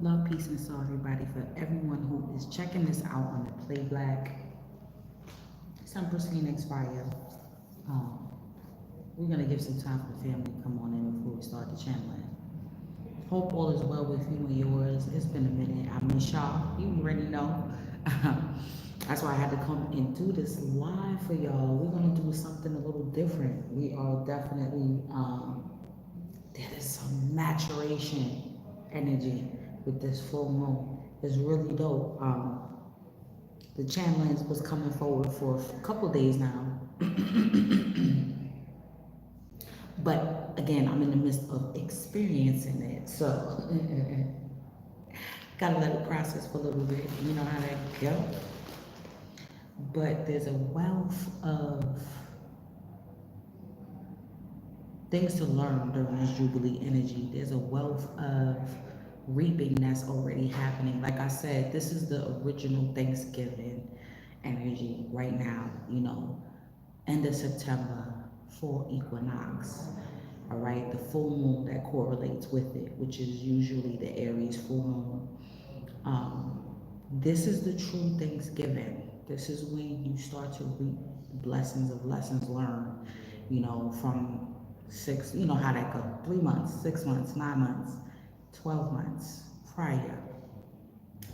Love, peace, and soul, everybody. For everyone who is checking this out on the Play Black, it's Empress Fire. Um, we're gonna give some time for the family to come on in before we start the channeling. Hope all is well with you and yours. It's been a minute. I miss y'all. You already know. That's why I had to come and do this live for y'all. We're gonna do something a little different. We are definitely there is some maturation energy with this full moon. It's really dope. The channelings was coming forward for a couple days now, but again, I'm in the midst of experiencing it, so gotta let it process for a little bit. You know how that go. But there's a wealth of things to learn during this Jubilee energy. There's a wealth of reaping that's already happening. Like I said, this is the original Thanksgiving energy right now, end of September, fall equinox. All right, the full moon that correlates with it, which is usually the Aries full moon. This is the true Thanksgiving. This is when you start to reap blessings of lessons learned, from six, you know how that go, 3 months, 6 months, 9 months, 12 months prior,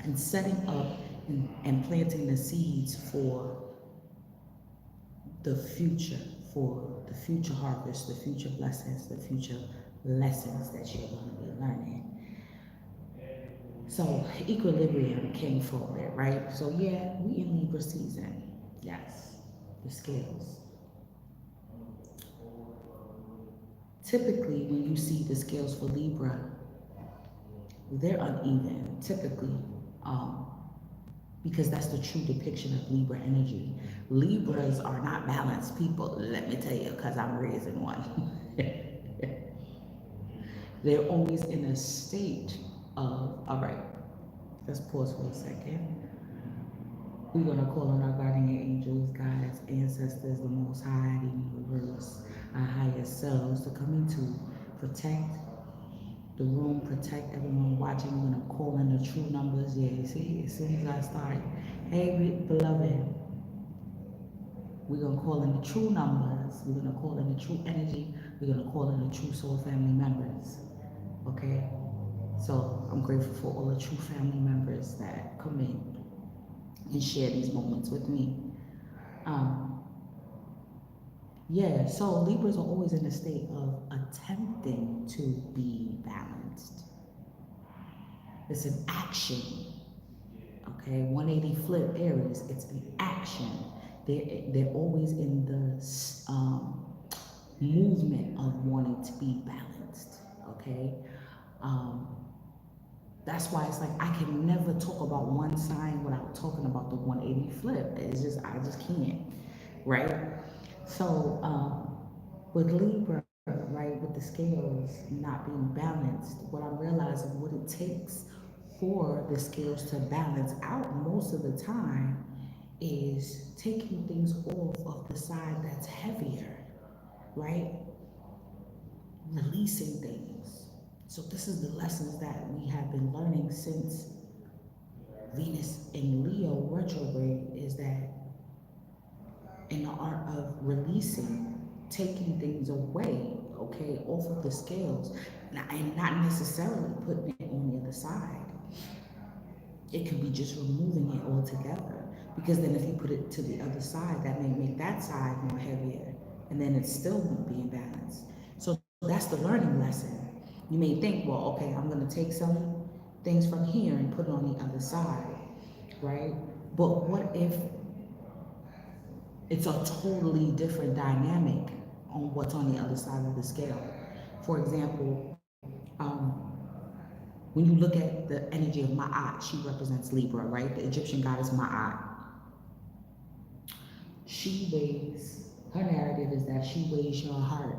and setting up and planting the seeds the future, for the future harvest, the future blessings, the future lessons that you're going to be learning. So equilibrium came forward, right? So yeah, we in Libra season. Yes, the scales. Typically, when you see the scales for Libra, they're uneven. Typically, um, because that's the true depiction of Libra energy. Libras are not balanced people. Let me tell you, because I'm raising one. They're always in a state of, all right, let's pause for a second. We're going to call on our guardian angels, guides, ancestors, the Most High, the universe, our higher selves to come into protect the room, protect everyone watching. We're going to call in the true numbers. Yeah, you see, as soon as I start, hey, beloved, we're going to call in the true numbers. We're going to call in the true energy. We're going to call in the true soul family members. Okay? So I'm grateful for all the true family members that come in and share these moments with me. Um, yeah, so Libras are always in a state of attempting to be balanced. It's an action, okay? 180 flip Aries, it's an action. They're always in the movement of wanting to be balanced, okay? Um, that's why it's like I can never talk about one sign without talking about the 180 flip. I just can't, right? So with Libra, right, with the scales not being balanced, what I'm realizing what it takes for the scales to balance out most of the time is taking things off of the side that's heavier, right? Releasing things. So this is the lessons that we have been learning since Venus in Leo retrograde, is that in the art of releasing, taking things away, okay, off of the scales, and not necessarily putting it on the other side. It could be just removing it altogether. Because then if you put it to the other side, that may make that side more heavier, and then it still won't be in balance. So that's the learning lesson. You may think, well, okay, I'm going to take some things from here and put it on the other side, right? But what if it's a totally different dynamic on what's on the other side of the scale? For example, when you look at the energy of Ma'at, she represents Libra, right? The Egyptian goddess Ma'at. She weighs, her narrative is that she weighs your heart,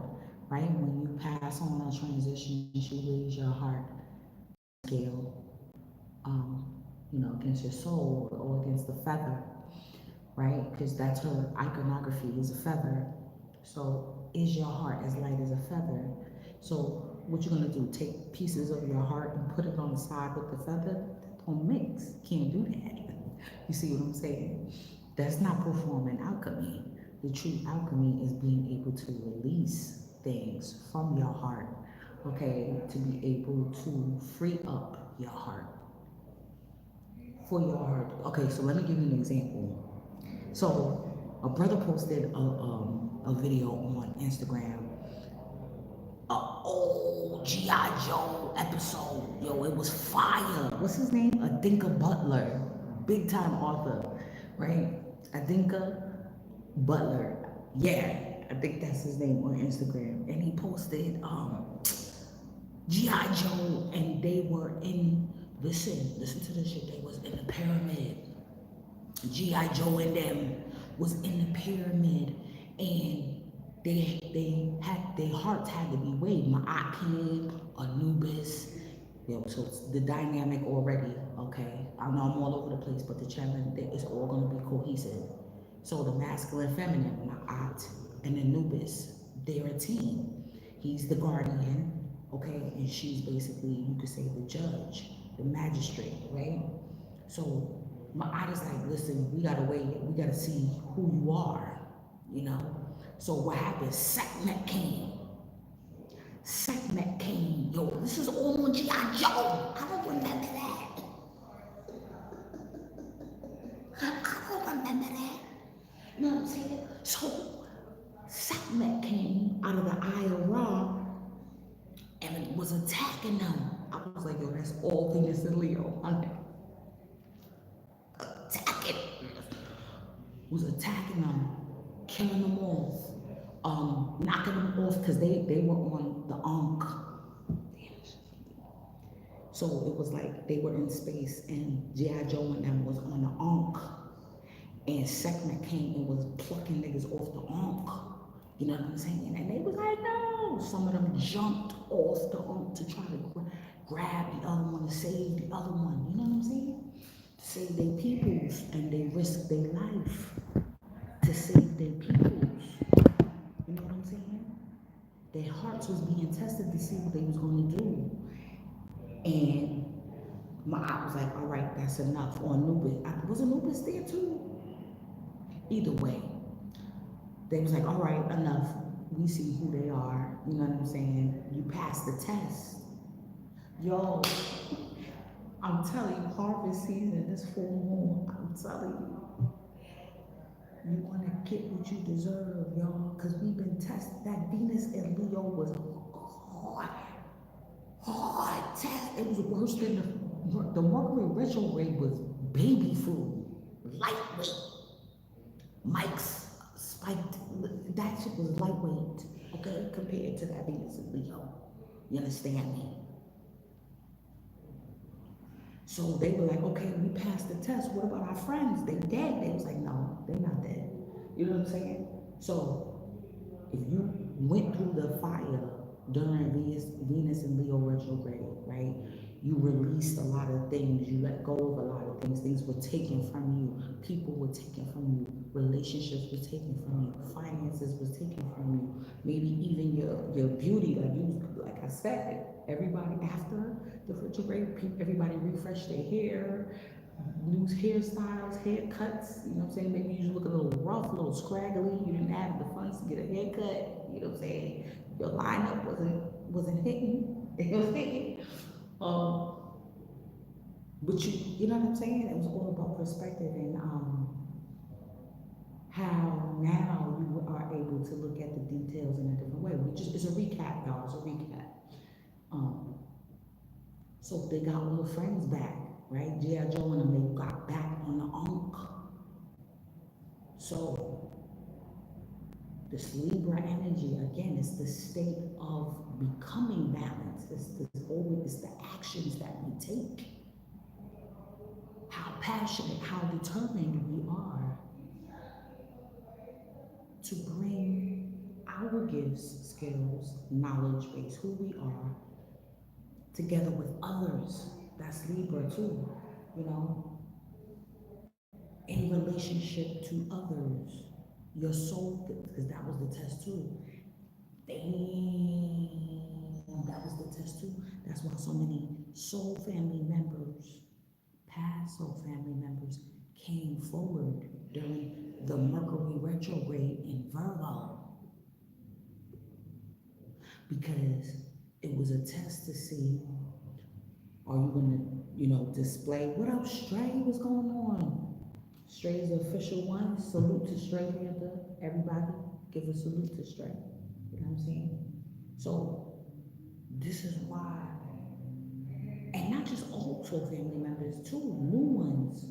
right? When you pass on a transition, she weighs your heart scale, against your soul or against the feather, right? Because that's her iconography, is a feather. So is your heart as light as a feather? So What you gonna do? Take pieces of your heart and put it on the side with the feather? That don't mix. Can't do that. You see what I'm saying? That's not performing alchemy. The true alchemy is being able to release things from your heart, okay, to be able to free up your heart for your heart. Okay, so let me give you an example. So a brother posted a video on Instagram, a old G.I. Joe episode. Yo, it was fire. What's his name? Adinka Butler, big time author, right? Adinka Butler. Yeah, I think that's his name on Instagram. And he posted G.I. Joe, and they were in, listen to this shit, they was in the pyramid. G.I. Joe and them was in the pyramid, and they had their hearts had to be weighed. Ma'at Anubis. Yo, so it's the dynamic already, okay? I know I'm all over the place, but the challenge is all gonna be cohesive. So the masculine, feminine, Ma'at and Anubis, they're a team. He's the guardian, okay, and she's basically, you could say, the judge, the magistrate, right? So my aunt is like, listen, we gotta wait, we gotta see who you are, you know. So what happened? Sekhmet came. Sekhmet came. Yo, this is all on G.I. Joe. I don't remember that. I don't remember that. You know what I'm saying? So Sekhmet came out of the Eye of Ra and it was attacking them. I was like, yo, that's all Venus and Leo. Attacking. Was attacking them, killing them off, knocking them off because they were on the Ankh. So it was like they were in space and G.I. Joe and them was on the Ankh. And Sekhmet came and was plucking niggas off the Ankh. You know what I'm saying? And they was like, no. Some of them jumped off the Ankh to try to grab the other one, to save the other one. You know what I'm saying? To save their peoples, and they risked their life to save their peoples. You know what I'm saying? Their hearts was being tested to see what they was going to do. And my aunt was like, all right, that's enough. Or Anubis. Was Anubis there too? Either way, they was like, all right, enough. We see who they are. You know what I'm saying? You passed the test. Yo, I'm telling you, harvest season is full moon. I'm telling you. You want to get what you deserve, y'all, because we've been tested. That Venus and Leo was hard, hard test. It was worse than the Mercury retrograde was baby food, lightweight. Mike's spiked. That shit was lightweight, okay, compared to that Venus and Leo. You understand me? So they were like, okay, we passed the test. What about our friends? They dead. They was like, no, they're not dead. You know what I'm saying? So if you went through the fire during Venus and Leo retrograde, right? You released a lot of things. You let go of a lot of things. Things were taken from you. People were taken from you. Relationships were taken from you. Finances was taken from you. Maybe even your beauty, like I said, everybody after the retrograde, everybody refreshed their hair, new hairstyles, haircuts. You know what I'm saying? Maybe you look a little rough, a little scraggly. You didn't have the funds to get a haircut. You know what I'm saying? Your lineup wasn't hitting. It was hitting. But you know what I'm saying? It was all about perspective and how now you are able to look at the details in a different way. It's a recap, y'all. It's a recap. Um, so they got all the friends back, right? G.I. Joe and them, they got back on the Ankh. So this Libra energy, again, is the state of becoming balanced. It's the actions that we take. How passionate, how determined we are to bring our gifts, skills, knowledge base, who we are, together with others. That's Libra too, you know, in relationship to others. Your soul, because that was the test too. Damn. that was the test too. That's why so many soul family members, past soul family members, came forward during the Mercury retrograde in Virgo because it was a test to see, are you gonna, display what up, Stray? What's going on? Stray's the official one. Salute to Stray Panther. Everybody, give a salute to Stray. You know what I'm saying? So this is why, and not just old soul family members, too, new ones,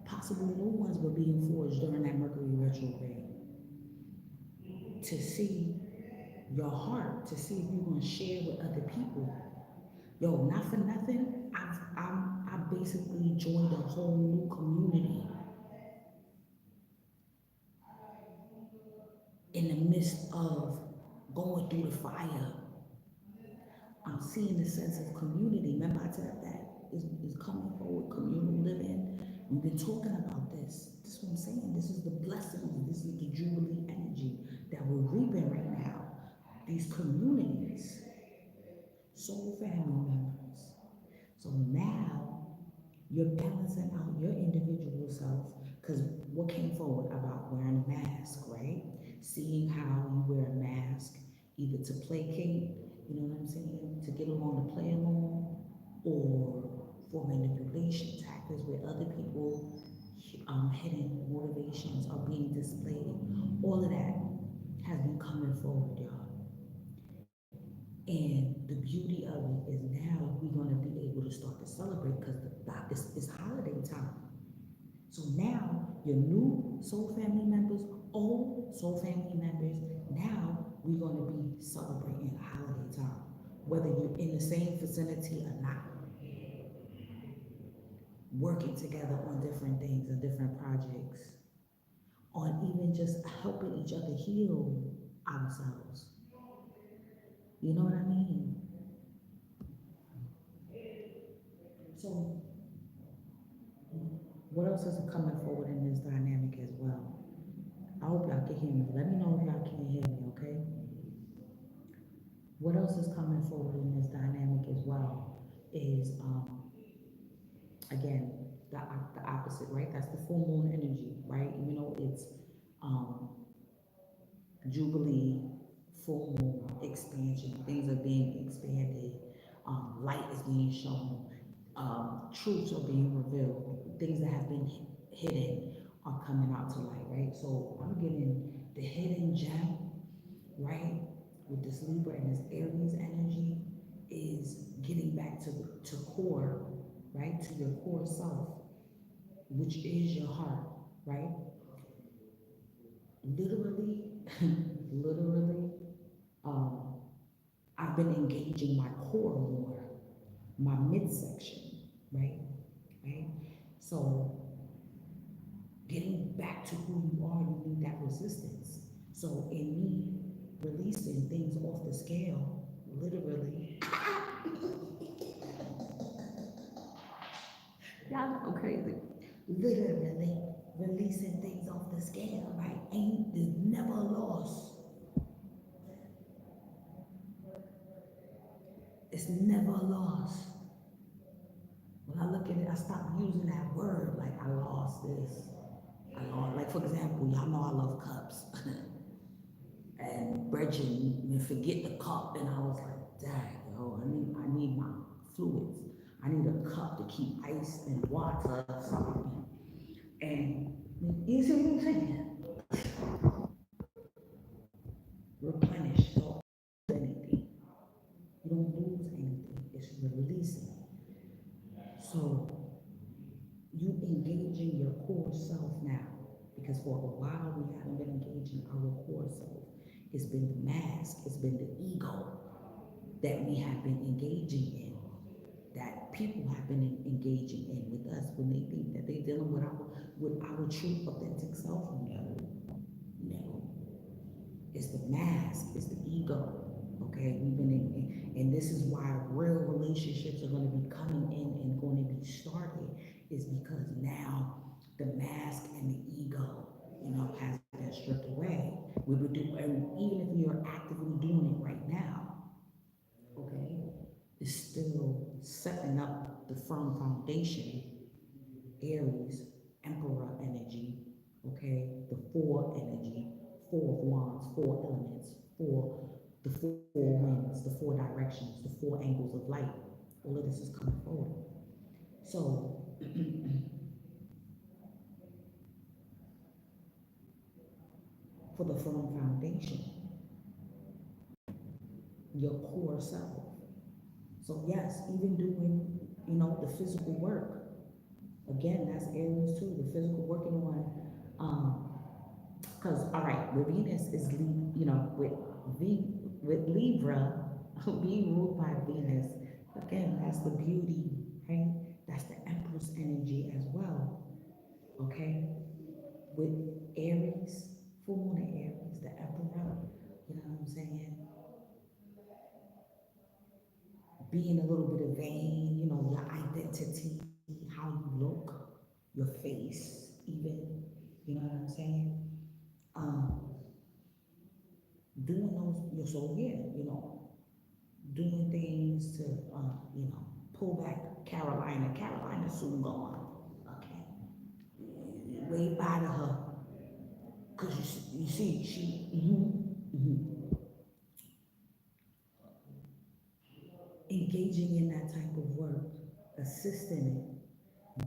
possible new ones were being forged during that Mercury retrograde to see your heart, to see if you're gonna share with other people. Yo, not for nothing, I basically joined a whole new community in the midst of going through the fire. I'm seeing the sense of community. Remember, I said that is coming forward, communal living. We've been talking about this. This is what I'm saying. This is the blessing. This is the Jubilee energy that we're reaping right now. These communities, soul family members. So now you're balancing out your individual self because what came forward about wearing a mask, right? Seeing how you wear a mask either to placate, you know what I'm saying, to get along, to play along, or for manipulation tactics where other people hidden motivations are being displayed. All of that has been coming forward, y'all. And the beauty of it is now we're going to be able to start to celebrate because it's holiday time. So now your new soul family members, old soul family members, now we're going to be celebrating holiday time. Whether you're in the same vicinity or not, working together on different things and different projects, on even just helping each other heal ourselves. You know what I mean? So what else is coming forward in this dynamic as well? I hope y'all can hear me. Let me know if y'all can't hear me, okay? What else is coming forward in this dynamic as well is, again, the opposite, right? That's the full moon energy, right? Even though it's um, Jubilee, full moon, expansion, things are being expanded, light is being shown, truths are being revealed, things that have been hidden are coming out to light, right? So I'm getting the hidden gem, right? With this Libra and this Aries energy is getting back to core, right? To your core self, which is your heart, right? Literally, literally, um, I've been engaging my core more, my midsection, right? Right? So getting back to who you are, you need that resistance. So in me releasing things off the scale, literally, y'all go crazy. Literally releasing things off the scale, right? Ain't there's never a loss. It's never a loss. When I look at it, I stop using that word like I lost this. I lost, like for example, y'all know I love cups. And Bridget me forget the cup, and I was like, dang, yo, I need my fluids. I need a cup to keep ice and water, something. And you see what I'm saying? Replenish. So anything. You don't lose anything. It's releasing. So you engaging your core self now. Because for a while we haven't been engaging our core self. It's been the mask, it's been the ego that we have been engaging in, that people have been engaging in with us when they think that they're dealing with our true authentic self. No, no. It's the mask, it's the ego. Okay, we've been and this is why real relationships are going to be coming in and going to be started, is because now the mask and the ego, has been stripped away. We would do, and even if you're actively doing it right now, okay, is still setting up the firm foundation. Aries, Emperor energy, okay, the four energy, four of wands, four elements, the four winds, the four directions, the four angles of light. All of this is coming forward. So, for the firm foundation, your core self. So, yes, even doing, the physical work. Again, that's Aries too, the physical working on, because, all right, with Venus is, with Libra, being ruled by Venus, again, that's the beauty, right? That's the Empress energy as well, okay? With Aries, full moon in Aries, the Emperor, you know what I'm saying? Being a little bit of vain, your identity, how you look, your face, even, you know what I'm saying? Um, doing so yeah, doing things to, pull back Carolina. Carolina soon gone, okay? Way by to her, because you see, she, engaging in that type of work, assisting it.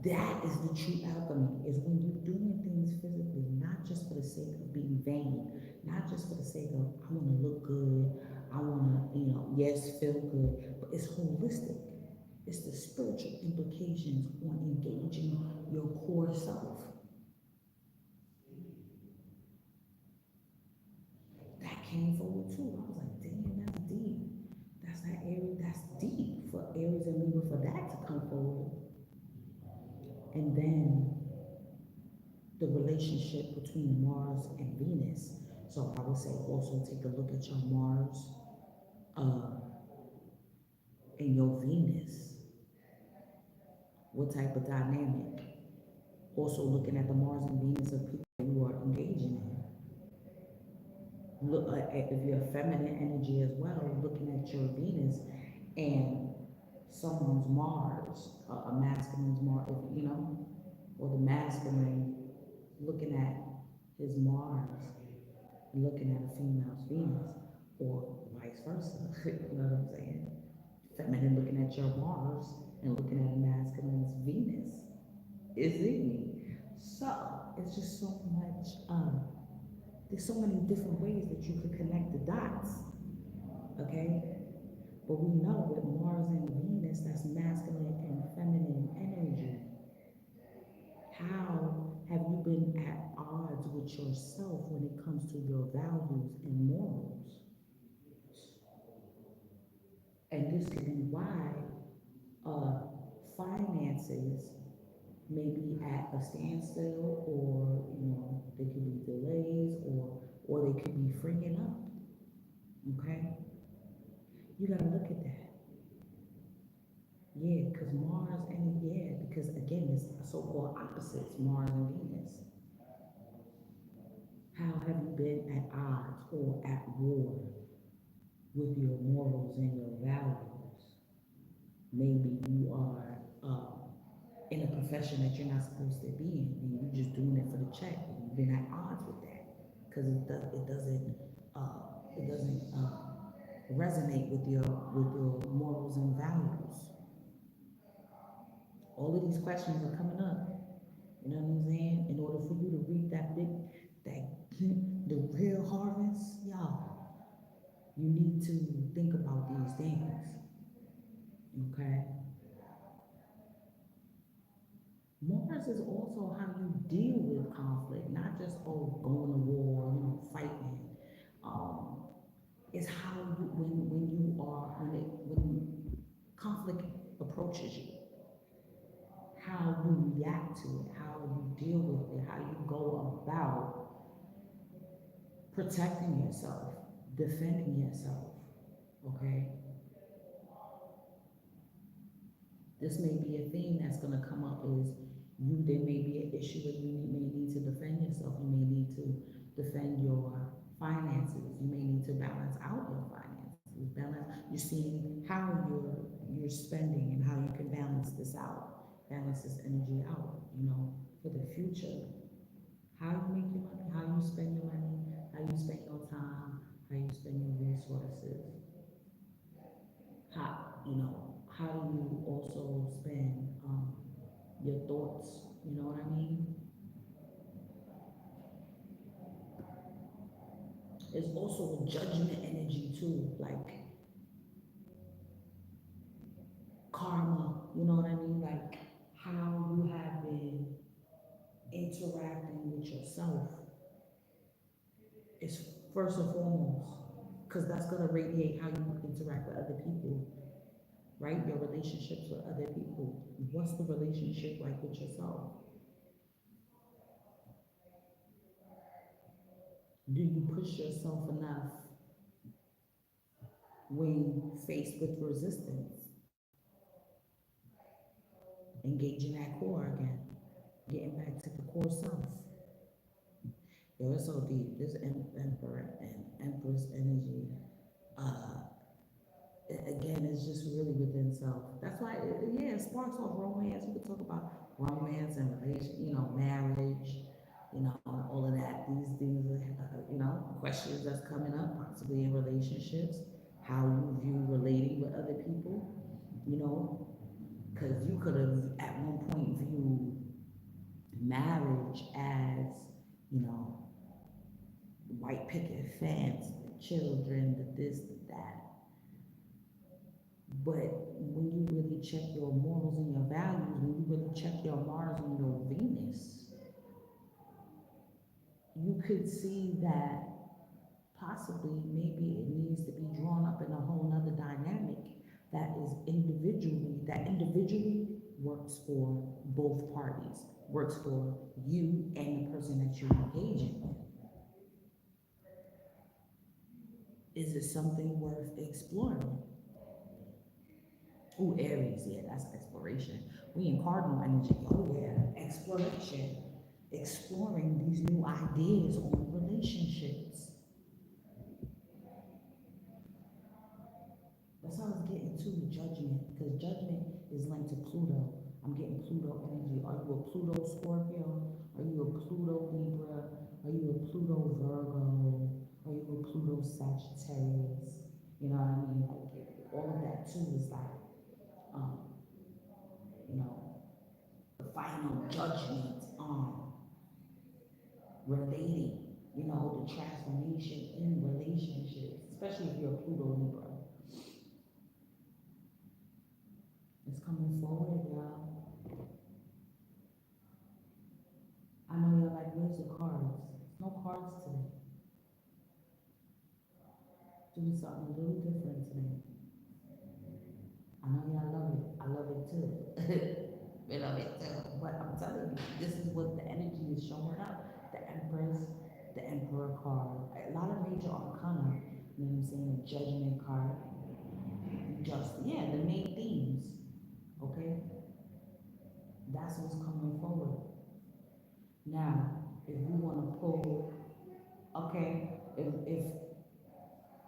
That is the true alchemy, is when you're doing things physically, not just for the sake of being vain, not just for the sake of, I want to look good, I want to, yes, feel good, but it's holistic. It's the spiritual implications on engaging your core self. That came forward too. I was like, damn, that's deep. That's that area, that's deep for Aries and Libra, for that to come forward. And then the relationship between Mars and Venus. So I would say also take a look at your Mars uh, and your Venus. What type of dynamic? Also looking at the Mars and Venus of people you are engaging in. Look if you're feminine energy as well, looking at your Venus and someone's Mars, a masculine's Mars, or the masculine looking at his Mars, looking at a female's Venus, or vice versa. You know what I'm saying? Feminine looking at your Mars and looking at a masculine's Venus is in me. So it's just so much. There's so many different ways that you could connect the dots. Okay, but we know with Mars and Venus, that's masculine and feminine energy. How have you been at odds with yourself when it comes to your values and morals? And this could be why uh, finances may be at a standstill, or they could be delays, or they could be freeing up. Okay, you got to look at that. Yeah, because Mars and because again, it's so-called opposites, Mars and Venus. How have you been at odds or at war with your morals and your values? Maybe you are in a profession that you're not supposed to be in, and you're just doing it for the check, and you've been at odds with that because it doesn't resonate with your morals and values. All of these questions are coming up. You know what I'm saying? In order for you to reap that the real harvest, y'all, you need to think about these things. Okay. Mars is also how you deal with conflict, not just going to war, fighting. Um, it's how you when conflict approaches you, how you react to it, how you deal with it, how you go about protecting yourself, defending yourself. Okay, this may be a theme that's going to come up, is there may be an issue where you may need to defend yourself. You may need to defend your finances. You may need to balance out your finances. Is balance. You're seeing how you're spending and how you can balance this out, balance this energy out. For the future, how you make your money, how you spend your money, how you spend your time, how you spend your resources. How do you also spend your thoughts? You know what I mean? It's also a judgment energy too, like karma. You know what I mean? Like how you have been interacting with yourself is first and foremost, because that's gonna radiate how you interact with other people, right? Your relationships with other people. What's the relationship like with yourself? Do you push yourself enough when faced with resistance? Engaging that core again, getting back to the core self. Yo, it's so deep. This emperor and empress energy, uh, again, it's just really within self. That's why, yeah, it sparks off romance. We could talk about romance and relation, marriage, all of that. These things, questions that's coming up, possibly in relationships, how you view relating with other people, you know, because you could have at one point viewed marriage as, you know, white picket fence, the children, the this, the that. But when you really check your morals and your values, when you really check your Mars and your Venus, you could see that possibly maybe it needs to be drawn up in a whole nother dynamic that individually works for both parties, works for you and the person that you're engaging with. Is it something worth exploring? Ooh, Aries, yeah, that's exploration. We in cardinal energy. Oh yeah, exploration. Exploring these new ideas on relationships. That's how I was getting to the judgment, because judgment is linked to Pluto. I'm getting Pluto energy. Are you a Pluto Scorpio? Are you a Pluto Libra? Are you a Pluto Virgo? Are you a Pluto Sagittarius? You know what I mean? Like all of that too is like, um, you know, the final judgment on relating, the transformation in relationships, especially if you're a Pluto Libra. It's coming forward, y'all. I know y'all like, where's the cards? No cards today. Do something a little different today. I know y'all love it. I love it too. We love it too. But I'm telling you, this is what the energy is showing up. The Empress, the Emperor card. A lot of major arcana, you know what I'm saying? The Judgment card. Just, yeah, the main themes. Okay? That's what's coming forward. Now, if we want to pull, okay, if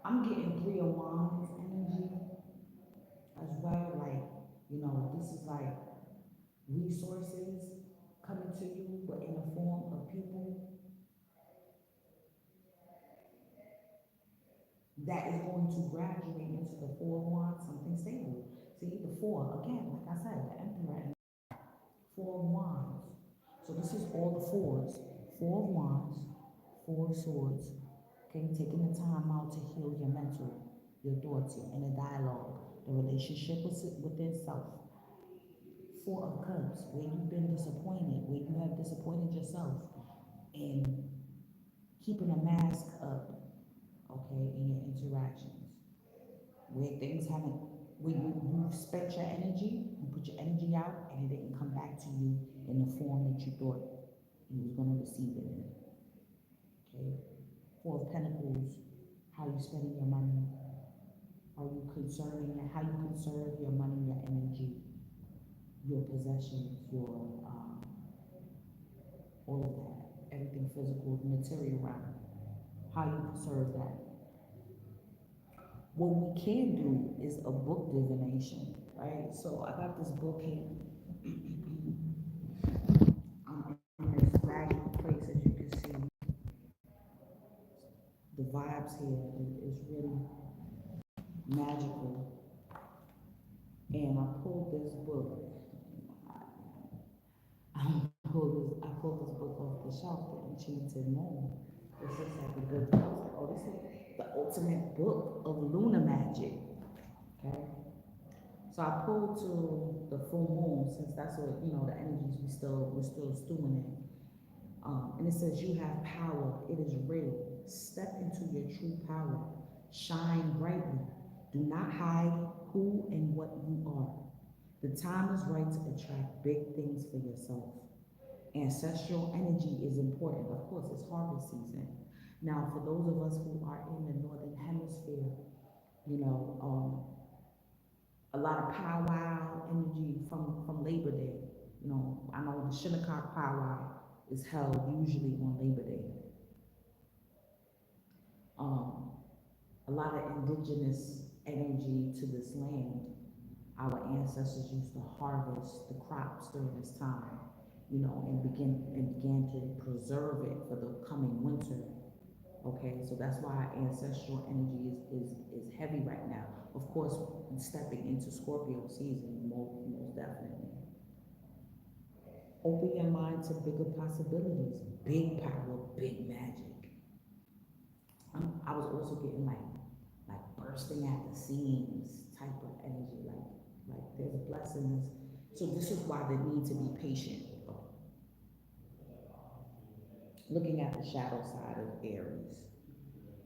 I'm getting Three of Wands energy as well, like, this is like resources coming to you, but in the form of people that is going to graduate into the Four of Wands, something stable. See, the four, again, like I said, the Emperor and Four of Wands. So this is all the fours. Four of Wands, Four of Swords. Okay, taking the time out to heal your mental, your thoughts, your inner dialogue, the relationship within self. Four of Cups, where you've been disappointed, where you have disappointed yourself, and keeping a mask up, okay, in your interactions, where things haven't, where you've spent your energy, you put your energy out, and it didn't come back to you in the form that you thought you was going to receive it in, okay? Four of Pentacles, how you spending your money, are you conserving it, how you conserve your money, your energy, your possessions, your, all of that, everything physical, material realm, how you preserve that. What we can do is a book divination, right? So I got this book here. I'm in this magical place, as you can see. The vibes here is really magical. And I pulled this book off the shelf, The Enchanted Moon. This looks like a good book. I was like, oh, this is the ultimate book of lunar magic. Okay. So I pulled to the full moon, since that's what, the energies we're still stewing in. And it says, you have power. It is real. Step into your true power. Shine brightly. Do not hide who and what you are. The time is right to attract big things for yourself. Ancestral energy is important. Of course, it's harvest season. Now, for those of us who are in the northern hemisphere, you know, a lot of powwow energy from Labor Day. I know the Shinnecock powwow is held usually on Labor Day. Um, a lot of indigenous energy to this land. Our ancestors used to harvest the crops during this time, and began to preserve it for the coming winter. Okay, so that's why ancestral energy is heavy right now. Of course, stepping into Scorpio season, most definitely. Open your mind to bigger possibilities, big power, big magic. I was also getting like bursting at the seams type of energy, like there's blessings. So this is why they need to be patient. Looking at the shadow side of Aries,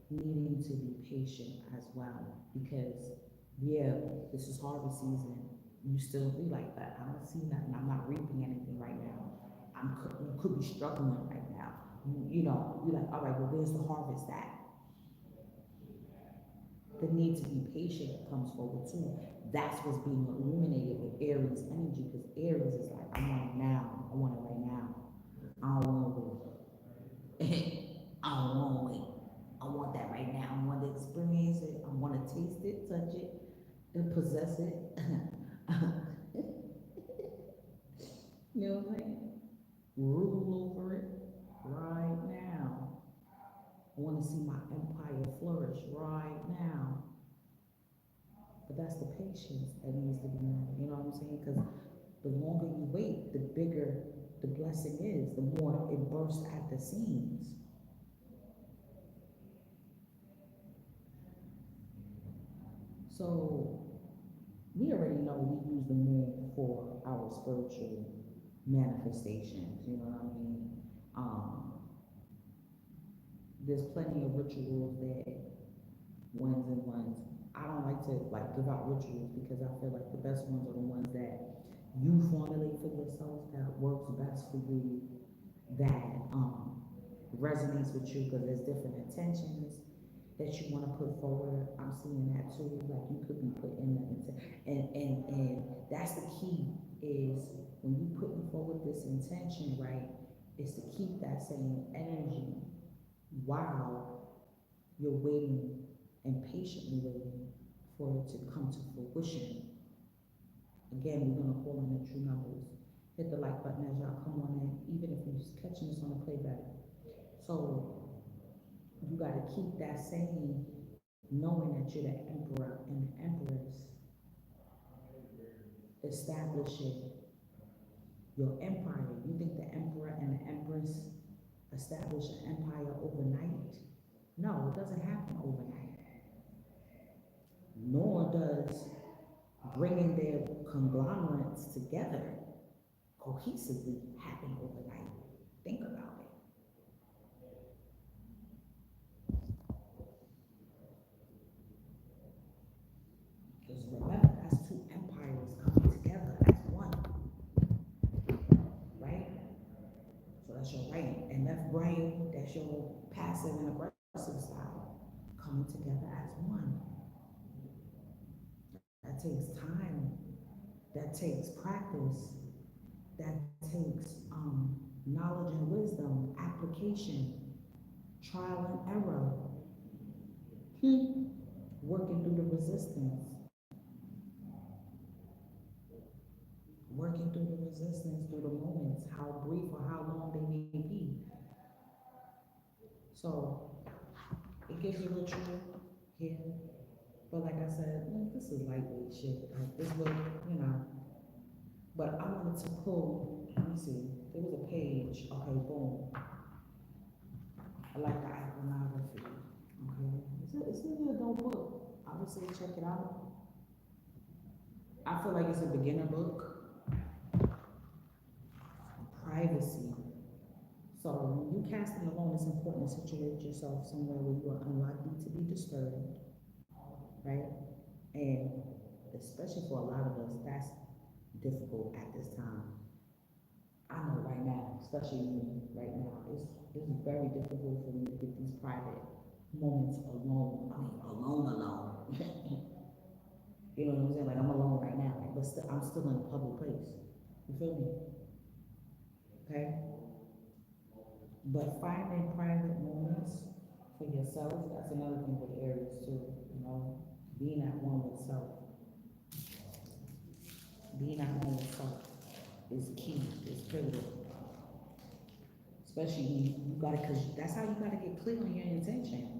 needing to be patient as well, because yeah, this is harvest season. You still be like that. I don't see nothing. I'm not reaping anything right now. You could be struggling right now. You're like, all right, well, where's the harvest at? The need to be patient comes forward too. That's what's being illuminated with Aries energy, because Aries is like, I want it now. I want it right now. I don't want to wait. I don't want to wait. I want that right now. I want to experience it. I want to taste it, touch it, and possess it. You know what I'm saying? Rule over it right now. I want to see my empire flourish right now. But that's the patience that needs to be known. You know what I'm saying? Because the longer you wait, the bigger the blessing is, the more it bursts at the seams. So we already know we use the moon for our spiritual manifestations. You know what I mean? Um, there's plenty of rituals that ones and ones. I don't like to give out rituals, because I feel like the best ones are the ones that you formulate for yourself, that works best for you, that resonates with you, because there's different intentions that you want to put forward. I'm seeing that too. Like you could be putting the and that's the key, is when you putting forward this intention, right, is to keep that same energy while you're waiting and patiently waiting for it to come to fruition. Again, we're gonna call in the true numbers. Hit the like button as y'all come on in, even if you're catching this on the playback. So you gotta keep that same knowing that you're the emperor and the empress, establishing your empire. You think the emperor and the empress establish an empire overnight? No, it doesn't happen overnight. Nor does bringing their conglomerates together cohesively happen overnight. Think about it. Because remember, that's two empires coming together as one, right? So that's your right and left brain, that's your passive and aggressive style, coming together as one. That takes time, that takes practice, that takes knowledge and wisdom, application, trial and error. working through the resistance, working through the resistance, through the moments, how brief or how long they may be. So it gives you ritual here. But like I said, this is lightweight shit. Like this will, you know. But I wanted to pull, let me see, there was a page, okay, boom. I like the iconography, okay. It's a dope book. I would say check it out. I feel like it's a beginner book. Privacy. So when you casting alone, it's important to situate yourself somewhere where you are unlikely to be disturbed, right? And especially for a lot of us, that's difficult at this time. I know right now, especially me right now, it's very difficult for me to get these private moments alone. I mean, alone. You know what I'm saying? Like I'm alone right now, like, but still, I'm still in a public place. You feel me? Okay. But finding private moments for yourself, that's another thing with Aries too. You know, being at one with self, being at one with self is key. Is pivotal. Especially you gotta, cause that's how you gotta get clear on your intention.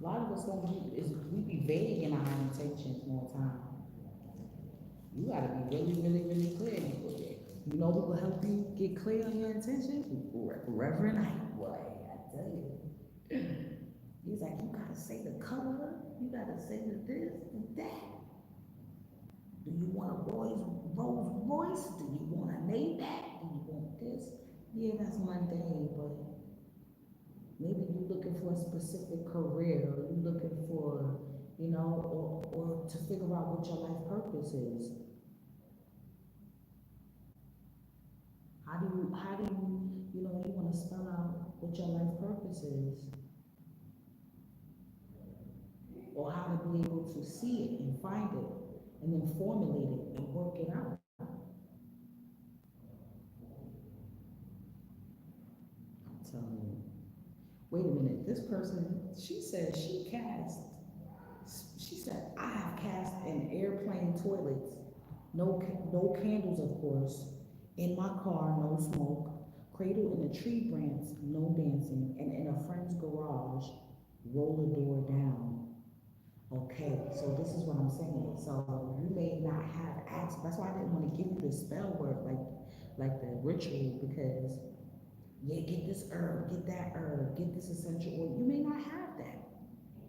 A lot of us don't be, is we be vague in our intentions more time. You gotta be really clear. You know what will help you get clear on your intentions? Reverend Ike, boy, I tell you. He's like, you gotta say the color, you gotta say the this and that. Do you want a Rolls Royce? Do you want a Maybach? Do you want this? Yeah, that's mundane, but maybe you're looking for a specific career, or you're looking for, you know, or to figure out what your life purpose is. You know, you want to spell out what your life purpose is, or how to be able to see it and find it, and then formulate it and work it out. I'm telling you. Wait a minute, this person, she said she said, I have cast in airplane toilets, no candles, of course, in my car, no smoke, cradle in a tree branch, no dancing, and in a friend's garage, roll the door down. Okay, so this is what I'm saying. So you may not have access. That's why I didn't want to give you the spell word, like the ritual, because yeah, get this herb, get that herb, get this essential oil. You may not have that.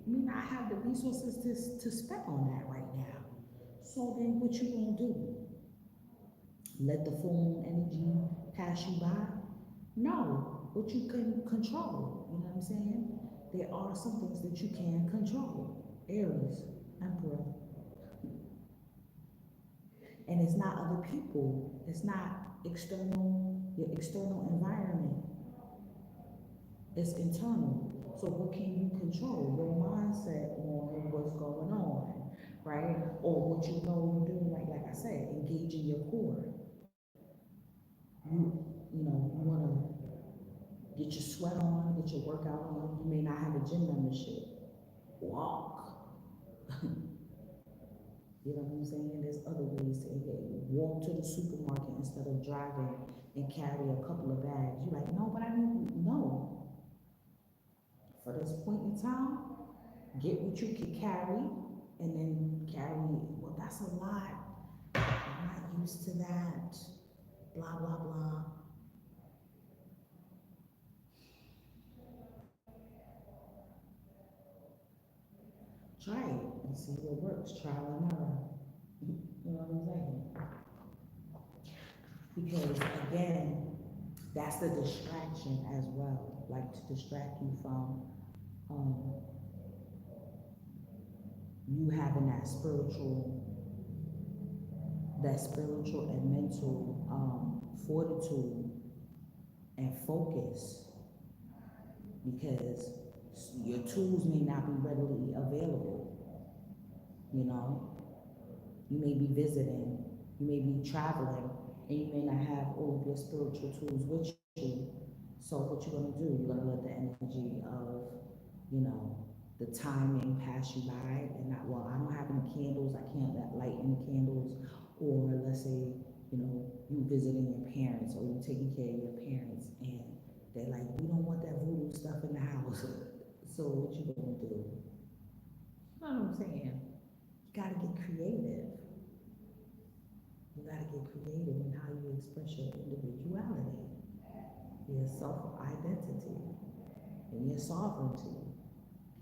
You may not have the resources to spend on that right now. So then what you gonna do? Let the full moon energy pass you by? No, but you can control. You know what I'm saying? There are some things that you can control. Aries, Emperor. And it's not other people. It's not your external environment. It's internal. So what can you control? Your mindset on what's going on, right? Or what you know you're doing, like I said, engaging your core. You wanna get your sweat on, get your workout on. You may not have a gym membership. Walk. You know what I'm saying? There's other ways to engage. Walk to the supermarket instead of driving and carry a couple of bags. You're like, no, but I don't know. For this point in time, get what you can carry and then carry it. Well, that's a lot. I'm not used to that. Blah, blah, blah. Try it and see what works. Trial and error. You know what I'm saying? Because again, that's the distraction as well. Like to distract you from um, you having that spiritual and mental fortitude and focus, because your tools may not be readily available. You know, you may be visiting, you may be traveling, and you may not have all of your spiritual tools with you. So what you're gonna do? You're gonna let the energy of, you know, the timing pass you by and not, well, I don't have any candles, I can't light any candles. Or let's say, you visiting your parents or you taking care of your parents and they're like, we don't want that voodoo stuff in the house. So what you gonna do? You know what I'm saying? You gotta get creative. You gotta get creative in how you express your individuality, your self identity, and your sovereignty.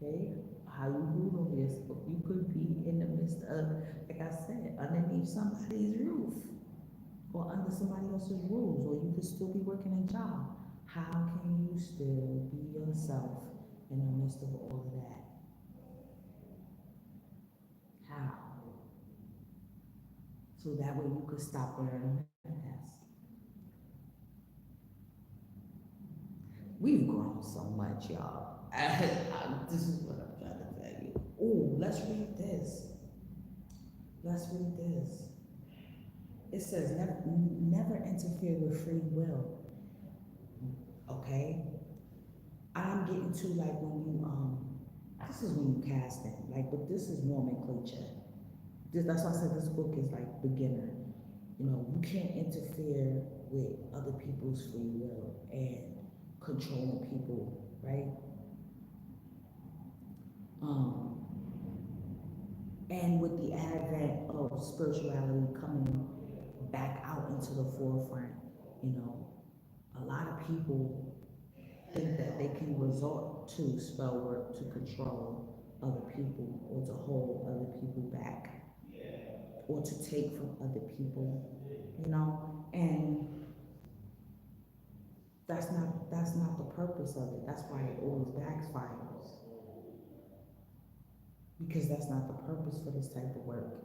Okay? How you move on yourself. You could be in the midst of, like I said, underneath somebody's roof or under somebody else's rules, or you could still be working a job. How can you still be yourself in the midst of all of that? How? So that way you could stop wearing masks. We've grown so much, y'all. This is what I'm trying to tell you. Oh, let's read this. Let's read this. It says, never interfere with free will. Okay? I'm getting to like when you, this is when you cast it. Like, but this is nomenclature. That's why I said this book is like beginner. You can't interfere with other people's free will and controlling people, right? Um, and with the advent of spirituality coming back out into the forefront, you know, a lot of people think that they can resort to spell work to control other people or to hold other people back or to take from other people, and that's not the purpose of it. That's why it always backfires, because that's not the purpose for this type of work.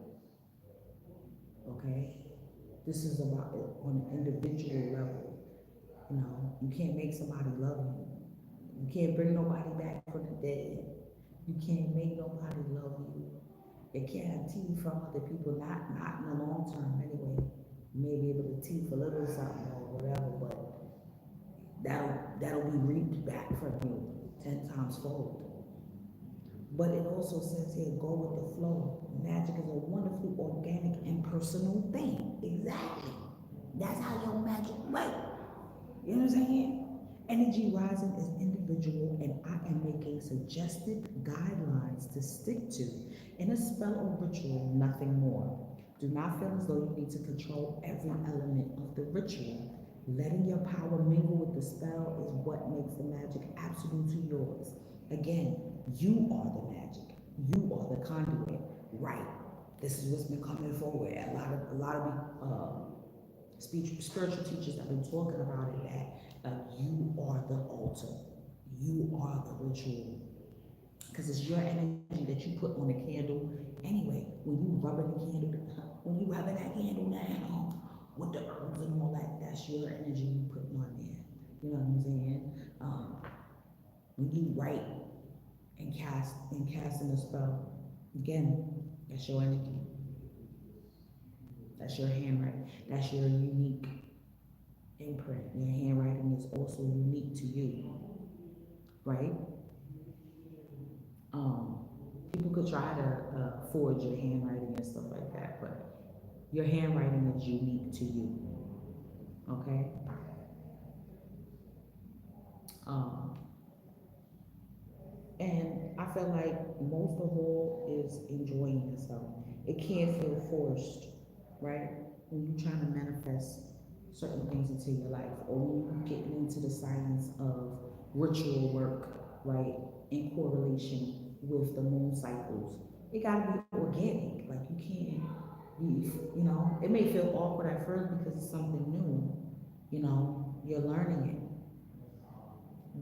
Okay, this is about it on an individual level. You can't make somebody love you. You can't bring nobody back from the dead. You can't make nobody love you. It can't teeth from other people, not in the long term anyway. You may be able to teeth a little something or whatever, but that'll be reaped back from you 10 times fold. But it also says here, go with the flow. Magic is a wonderfully organic and personal thing. Exactly. That's how your magic works. You know what I'm saying? Energy rising is individual, and I am making suggested guidelines to stick to in a spell or ritual, nothing more. Do not feel as though you need to control every element of the ritual. Letting your power mingle with the spell is what makes the magic absolutely yours. Again, you are the magic. You are the conduit. Right. This is what's been coming forward. A lot of spiritual teachers have been talking about it, that you are the altar, you are the ritual, because it's your energy that you put on the candle anyway. When you rubbing the candle, when you rubbing that candle down with the herbs and all that, that's your energy you put on there. You know what I'm saying? When you write and casting a spell, again, that's your energy. That's your handwriting. That's your unique imprint. Your handwriting is also unique to you, right? Um, People could try to forge your handwriting and stuff like that, but your handwriting is unique to you, okay? Um, and I feel like most of all is enjoying yourself. It can't feel forced, right? When you're trying to manifest certain things into your life, or when you're getting into the science of ritual work, right? In correlation with the moon cycles. It gotta be organic. Like you can't be, it may feel awkward at first because it's something new. You're learning it.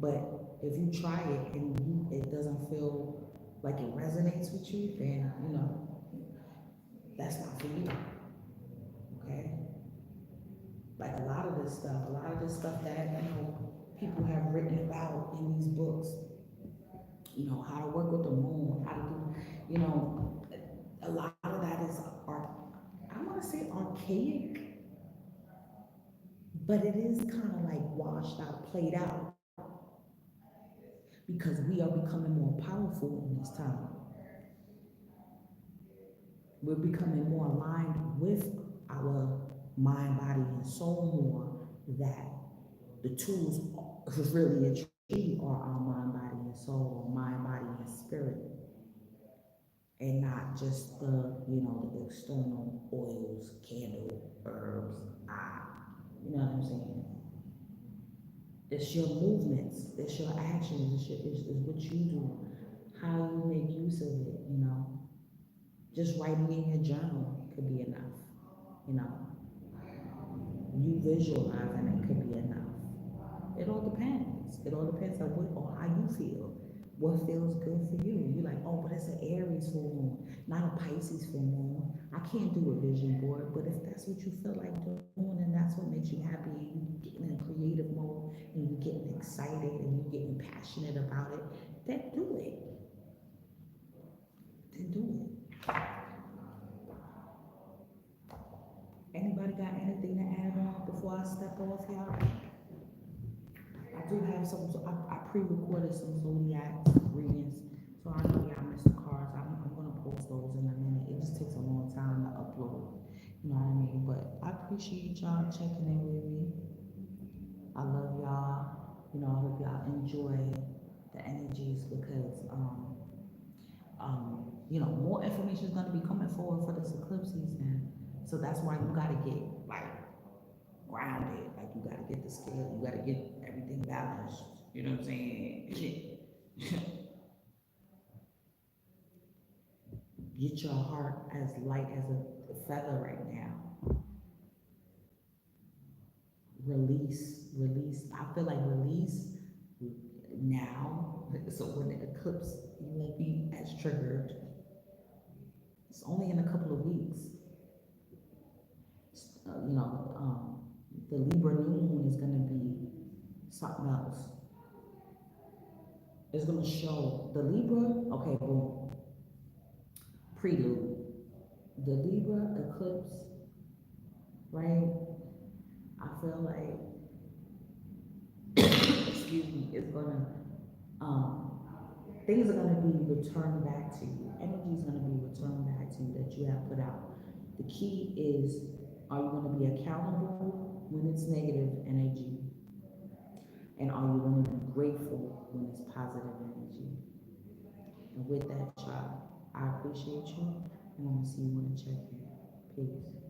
But if you try it and it doesn't feel like it resonates with you, then that's not for you. Okay? Like a lot of this stuff that people have written about in these books. How to work with the moon, how to do, a lot of that is I want to say archaic, but it is kind of like washed out, played out. because we are becoming more powerful in this time. We're becoming more aligned with our mind, body, and soul more, that the tools really and truly are our mind, body, and soul, or mind, body, and spirit, and not just the external oils, candle, herbs. You know what I'm saying? It's your movements, it's your actions, it's what you do, how you make use of it. Just writing in your journal could be enough. You know, you visualizing it could be enough. It all depends. It all depends on what or how you feel. What feels good for you? You're like, oh, but it's an Aries full moon, not a Pisces full moon. I can't do a vision board, but if that's what you feel like doing and that's what makes you happy, and you getting in a creative mode, and you're getting excited, and you're getting passionate about it, then do it. Then do it. Anybody got anything to add on before I step off, y'all? I do have some, so I pre-recorded some zodiac readings, so I know y'all missed the cards. I'm gonna post those in a minute. It just takes a long time to upload, you know what I mean? But I appreciate y'all checking in with me. I love y'all. I hope y'all enjoy the energies, because more information is gonna be coming forward for this eclipse season. So that's why you gotta get like grounded. Like, you gotta get the scale, you gotta get everything balanced. You know what I'm saying? Get your heart as light as a feather right now. Release. I feel like release now. So when the eclipse, you won't be as triggered. It's only in a couple of weeks. Uh, you know, um, the Libra new moon is gonna be something else. It's gonna show the Libra. Okay, boom. Prelude. The Libra eclipse, right? I feel like, excuse me, it's gonna, um, things are gonna be returned back to you. Energy is gonna be returned back to you that you have put out. The key is, are you gonna be accountable when it's negative energy? And are you gonna be grateful when it's positive energy? And with that, child, I appreciate you, and I'm gonna see you in a check-in. Peace.